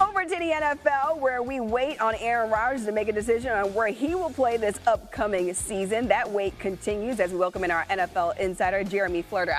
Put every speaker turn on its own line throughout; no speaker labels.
Over to the NFL, where we wait on Aaron Rodgers to make a decision on where he will play this upcoming season. That wait continues as we welcome in our NFL insider, Jeremy Fowler.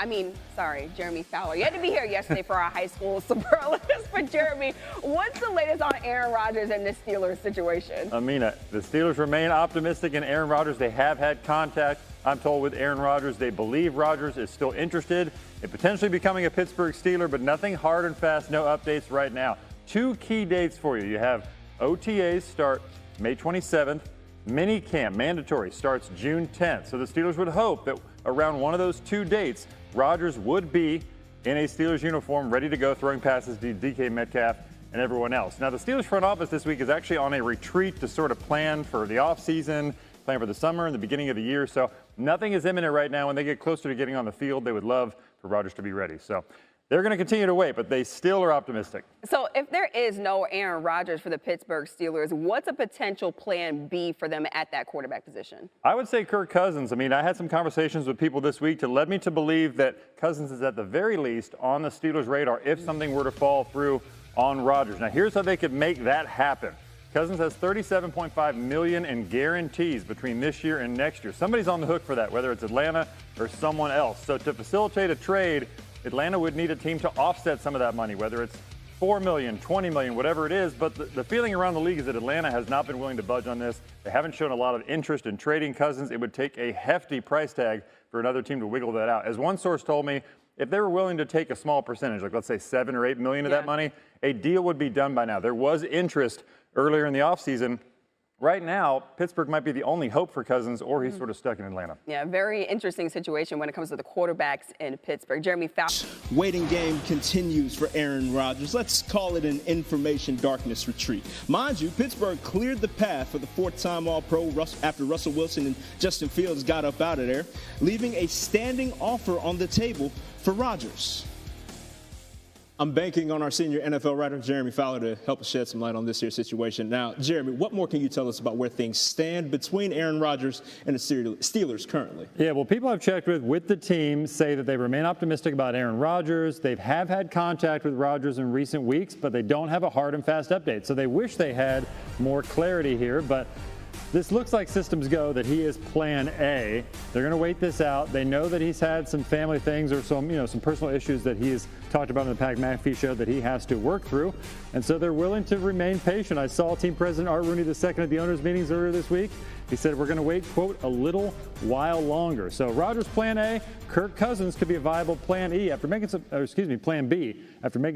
You had to be here yesterday for our high school superlatives. But Jeremy, what's the latest on Aaron Rodgers and the Steelers situation?
Amina, the Steelers remain optimistic in Aaron Rodgers. They have had contact, I'm told, with Aaron Rodgers. They believe Rodgers is still interested in potentially becoming a Pittsburgh Steeler, but nothing hard and fast, no updates right now. Two key dates for you. You have OTAs start May 27th. Mini camp, mandatory, starts June 10th. So the Steelers would hope that around one of those two dates, Rodgers would be in a Steelers uniform, ready to go, throwing passes to DK Metcalf and everyone else. Now, the Steelers front office this week is actually on a retreat to sort of plan for the offseason, plan for the summer and the beginning of the year. So nothing is imminent right now. When they get closer to getting on the field, they would love for Rodgers to be ready. So they're going to continue to wait, but they still are optimistic.
So if there is no Aaron Rodgers for the Pittsburgh Steelers, what's a potential plan B for them at that quarterback position?
I would say Kirk Cousins. I mean, I had some conversations with people this week to lead me to believe that Cousins is at the very least on the Steelers' radar if something were to fall through on Rodgers. Now, here's how they could make that happen. Cousins has $37.5 million in guarantees between this year and next year. Somebody's on the hook for that, whether it's Atlanta or someone else. So to facilitate a trade, Atlanta would need a team to offset some of that money, whether it's $4 million, $20 million, whatever it is. But the feeling around the league is that Atlanta has not been willing to budge on this. They haven't shown a lot of interest in trading Cousins. It would take a hefty price tag for another team to wiggle that out. As one source told me, if they were willing to take a small percentage, like let's say $7 or $8 million of that money, a deal would be done by now. There was interest earlier in the offseason. Right now, Pittsburgh might be the only hope for Cousins, or he's sort of stuck in Atlanta.
Yeah, very interesting situation when it comes to the quarterbacks in Pittsburgh. Jeremy Fowler.
Waiting game continues for Aaron Rodgers. Let's call it an information darkness retreat. Mind you, Pittsburgh cleared the path for the fourth-time All-Pro after Russell Wilson and Justin Fields got up out of there, leaving a standing offer on the table for Rodgers. I'm banking on our senior NFL writer, Jeremy Fowler, to help us shed some light on this here situation. Now, Jeremy, what more can you tell us about where things stand between Aaron Rodgers and the Steelers currently?
Yeah, well, people I've checked with the team say that they remain optimistic about Aaron Rodgers. They have had contact with Rodgers in recent weeks, but they don't have a hard and fast update. So they wish they had more clarity here, but this looks like systems go that he is plan A. They're going to wait this out. They know that he's had some family things or some personal issues that he has talked about in the Pat McAfee show that he has to work through. And so they're willing to remain patient. I saw team president Art Rooney II at the owners' meetings earlier this week. He said, we're going to wait, quote, a little while longer. So Rodgers plan A, Kirk Cousins could be a viable plan B. After making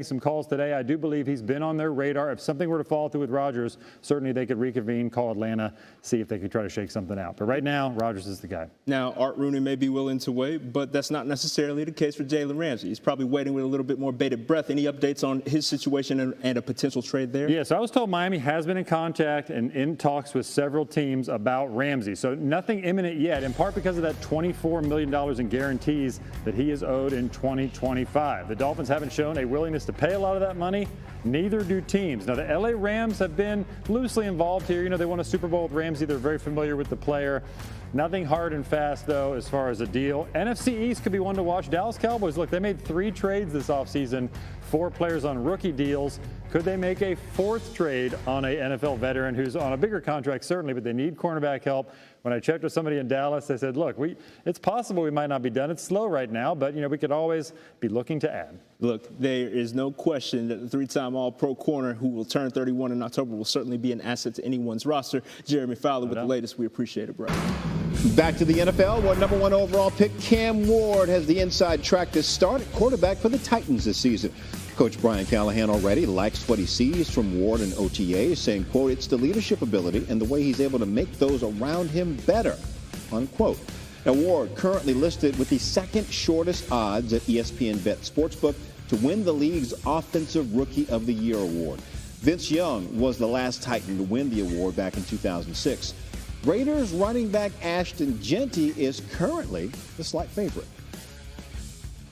some calls today, I do believe he's been on their radar. If something were to fall through with Rodgers, certainly they could reconvene, call Atlanta, see if they could try to shake something out. But right now, Rodgers is the guy.
Now, Art Rooney may be willing to wait, but that's not necessarily the case for Jalen Ramsey. He's probably waiting with a little bit more bated breath. Any updates on his situation and a potential trade there?
Yeah, so I was told Miami has been in contact and in talks with several teams about Ramsey. So nothing imminent yet, in part because of that $24 million in guarantees that he is owed in 2025. The Dolphins haven't shown a willingness to pay a lot of that money. Neither do teams. Now, the LA Rams have been loosely involved here. You know, they won a Super Bowl with Ramsey. They're very familiar with the player. Nothing hard and fast, though, as far as a deal. NFC East could be one to watch. Dallas Cowboys, look, they made 3 trades this offseason, 4 players on rookie deals. Could they make a 4th trade on an NFL veteran who's on a bigger contract, certainly, but they need cornerback help? When I checked with somebody in Dallas, they said, look, it's possible we might not be done. It's slow right now, but, we could always be looking to add.
Look, there is no question that the 3-time All-Pro corner who will turn 31 in October will certainly be an asset to anyone's roster. Jeremy Fowler with the latest. We appreciate it, bro.
Back to the NFL, where number 1 overall pick Cam Ward has the inside track to start at quarterback for the Titans this season. Coach Brian Callahan already likes what he sees from Ward and OTA, saying, quote, it's the leadership ability and the way he's able to make those around him better, unquote. Now, Ward currently listed with the 2nd shortest odds at ESPN Bet Sportsbook to win the league's Offensive Rookie of the Year award. Vince Young was the last Titan to win the award back in 2006. Raiders running back Ashton Jeanty is currently the slight favorite.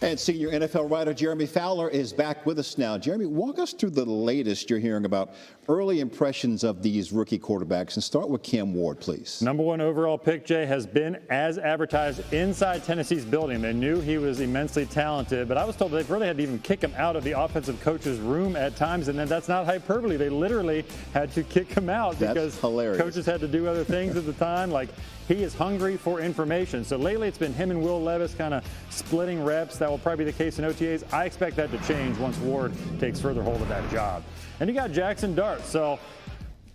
And senior NFL writer Jeremy Fowler is back with us now. Jeremy, walk us through the latest you're hearing about early impressions of these rookie quarterbacks, and start with Cam Ward, please.
Number 1 overall pick, Jay, has been as advertised inside Tennessee's building. They knew he was immensely talented, but I was told they really had to even kick him out of the offensive coach's room at times, and then that's not hyperbole. They literally had to kick him out because coaches had to do other things at the time. Like, he is hungry for information. So lately it's been him and Will Levis kind of splitting reps. That will probably be the case in OTAs. I expect that to change once Ward takes further hold of that job. And you got Jackson Dart. So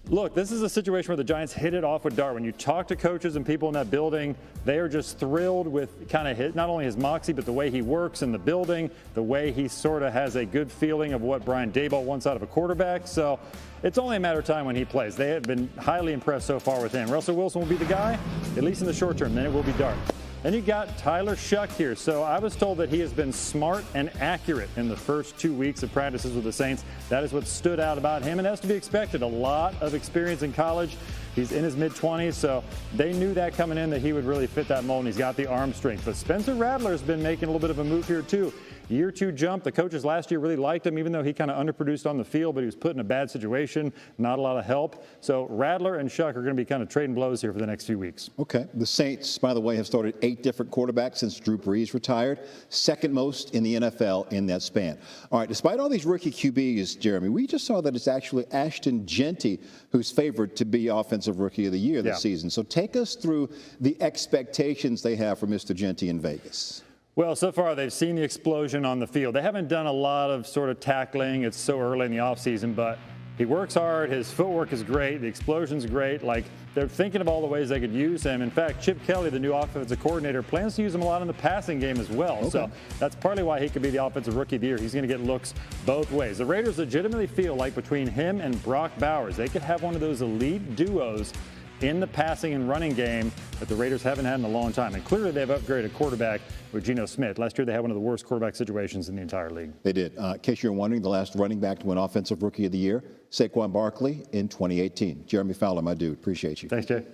look, this is a situation where the Giants hit it off with Dart. When you talk to coaches and people in that building, they are just thrilled with kind of not only his moxie, but the way he works in the building, the way he sort of has a good feeling of what Brian Daboll wants out of a quarterback. So it's only a matter of time when he plays. They have been highly impressed so far with him. Russell Wilson will be the guy, at least in the short term. Then it will be Dart. Then you got Tyler Shuck here. So I was told that he has been smart and accurate in the first 2 weeks of practices with the Saints. That is what stood out about him, and that's to be expected. A lot of experience in college. He's in his mid-20s, so they knew that coming in that he would really fit that mold, and he's got the arm strength. But Spencer Rattler has been making a little bit of a move here, too. Year 2 jump. The coaches last year really liked him, even though he kind of underproduced on the field, but he was put in a bad situation, not a lot of help. So Rattler and Shuck are going to be kind of trading blows here for the next few weeks. Okay.
The Saints, by the way, have started 8 different quarterbacks since Drew Brees retired, second most in the NFL in that span. All right, despite all these rookie QBs, Jeremy, we just saw that it's actually Ashton Jeanty who's favored to be Offensive Rookie of the Year this season. So take us through the expectations they have for Mr. Jeanty in Vegas.
Well, so far they've seen the explosion on the field. They haven't done a lot of sort of tackling. It's so early in the offseason, but he works hard. His footwork is great. The explosion's great. Like, they're thinking of all the ways they could use him. In fact, Chip Kelly, the new offensive coordinator, plans to use him a lot in the passing game as well. Okay. So that's partly why he could be the Offensive Rookie of the Year. He's going to get looks both ways. The Raiders legitimately feel like between him and Brock Bowers, they could have one of those elite duos in the passing and running game that the Raiders haven't had in a long time. And clearly they've upgraded quarterback with Geno Smith. Last year they had one of the worst quarterback situations in the entire league.
They did. In case you're wondering, the last running back to win Offensive Rookie of the Year, Saquon Barkley in 2018. Jeremy Fowler, my dude. Appreciate you.
Thanks, Jay.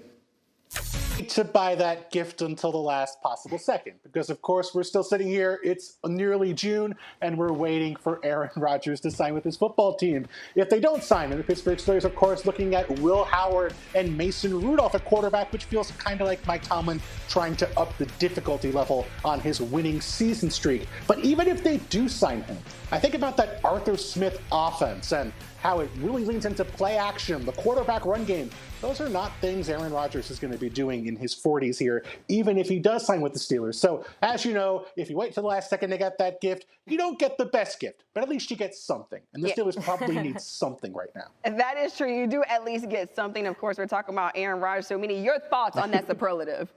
To buy that gift until the last possible second, because of course we're still sitting here. It's nearly June and we're waiting for Aaron Rodgers to sign with his football team. If they don't sign him, the Pittsburgh Steelers of course looking at Will Howard and Mason Rudolph at quarterback, which feels kind of like Mike Tomlin trying to up the difficulty level on his winning season streak. But even if they do sign him, I think about that Arthur Smith offense and how it really leans into play action, the quarterback run game. Those are not things Aaron Rodgers is going to be doing in his 40s here, even if he does sign with the Steelers. So, as you know, if you wait till the last second to get that gift, you don't get the best gift, but at least you get something. And the Steelers probably need something right now.
That is true. You do at least get something. Of course, we're talking about Aaron Rodgers. So, Minnie, your thoughts on that superlative?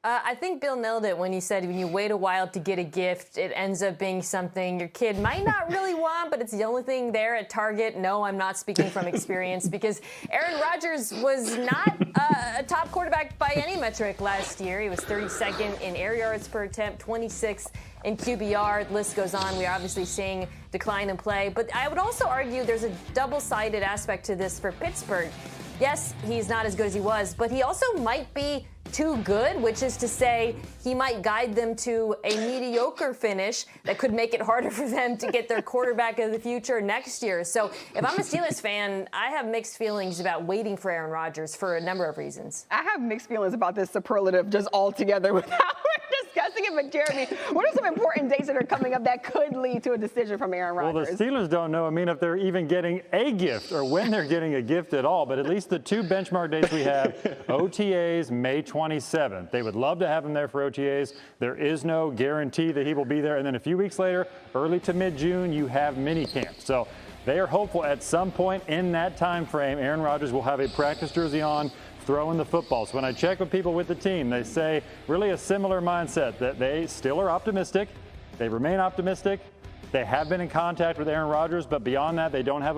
I think Bill nailed it when he said when you wait a while to get a gift, it ends up being something your kid might not really want, but it's the only thing there at Target. No, I'm not speaking from experience because Aaron Rodgers was not a top quarterback by any metric last year. He was 32nd in air yards per attempt, 26th in QBR. The list goes on. We are obviously seeing decline in play. But I would also argue there's a double-sided aspect to this for Pittsburgh. Yes, he's not as good as he was, but he also might be too good, which is to say he might guide them to a mediocre finish that could make it harder for them to get their quarterback of the future next year. So if I'm a Steelers fan, I have mixed feelings about waiting for Aaron Rodgers for a number of reasons.
I have mixed feelings about this superlative just altogether without discussing it. But Jeremy, what are some important dates that are coming up that could lead to a decision from Aaron Rodgers?
Well, the Steelers don't know, if they're even getting a gift or when they're getting a gift at all. But at least the 2 benchmark dates we have, OTAs, May 27th. They would love to have him there for OTAs. There is no guarantee that he will be there. And then a few weeks later, early to mid-June, you have minicamp. So they are hopeful at some point in that time frame, Aaron Rodgers will have a practice jersey on, throwing the football. So when I check with people with the team, they say really a similar mindset that they still are optimistic. They remain optimistic. They have been in contact with Aaron Rodgers, but beyond that, they don't have